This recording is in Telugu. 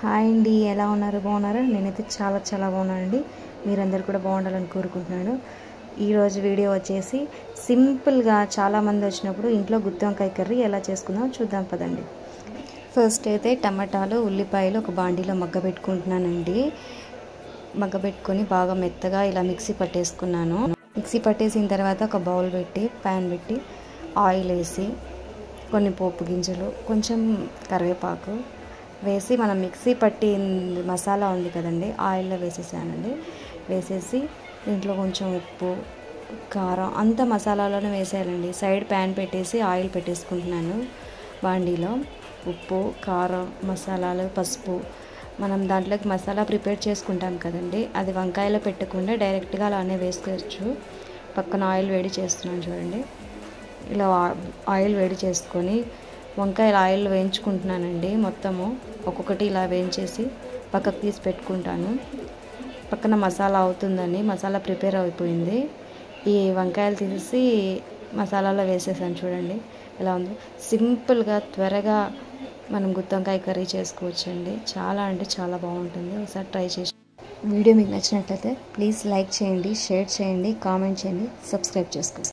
హాయ్ అండి, ఎలా ఉన్నారు? బాగున్నారా? నేనైతే చాలా చాలా బాగున్నానండి. మీరందరూ కూడా బాగుండాలని కోరుకుంటున్నాను. ఈరోజు వీడియో వచ్చేసి సింపుల్గా చాలామంది వచ్చినప్పుడు ఇంట్లో గుత్తి వంకాయ కర్రీ ఎలా చేసుకుందాం చూద్దాం పదండి. ఫస్ట్ అయితే టమాటాలు, ఉల్లిపాయలు ఒక బాండీలో మగ్గబెట్టుకుంటున్నానండి. మగ్గబెట్టుకొని బాగా మెత్తగా ఇలా మిక్సీ పట్టేసుకున్నాను. మిక్సీ పట్టేసిన తర్వాత ఒక బౌల్ పెట్టి ప్యాన్ పెట్టి ఆయిల్ వేసి కొన్ని పోపు గింజలు, కొంచెం కరివేపాకు వేసి మనం మిక్సీ పట్టి మసాలా ఉంది కదండి, ఆయిల్లో వేసేసానండి. వేసేసి దీంట్లో కొంచెం ఉప్పు, కారం అంతా మసాలాలోనే వేసేయాలండి. సైడ్ ప్యాన్ పెట్టేసి ఆయిల్ పెట్టేసుకుంటున్నాను. బాండీలో ఉప్పు, కారం, మసాలాలు, పసుపు, మనం దాంట్లోకి మసాలా ప్రిపేర్ చేసుకుంటాం కదండి, అది వంకాయలో పెట్టకుండా డైరెక్ట్గా అలానే వేసుకోవచ్చు. పక్కన ఆయిల్ వేడి చేస్తున్నాను చూడండి. ఇలా ఆయిల్ వేడి చేసుకొని వంకాయలు ఆయిల్ వేయించుకుంటున్నానండి. మొత్తము ఒక్కొక్కటి ఇలా వేయించేసి పక్కకు తీసి పెట్టుకుంటాను. పక్కన మసాలా అవుతుందని మసాలా ప్రిపేర్ అయిపోయింది. ఈ వంకాయలు తీసి మసాలాలో వేసేసాను చూడండి ఎలా ఉంది. సింపుల్గా త్వరగా మనం గుత్తి వంకాయ కర్రీ చేసుకోవచ్చండి. చాలా అంటే చాలా బాగుంటుంది. ఒకసారి ట్రై చేసి వీడియో మీకు నచ్చినట్లయితే ప్లీజ్ లైక్ చేయండి, షేర్ చేయండి, కామెంట్ చేయండి, సబ్స్క్రైబ్ చేసుకోండి.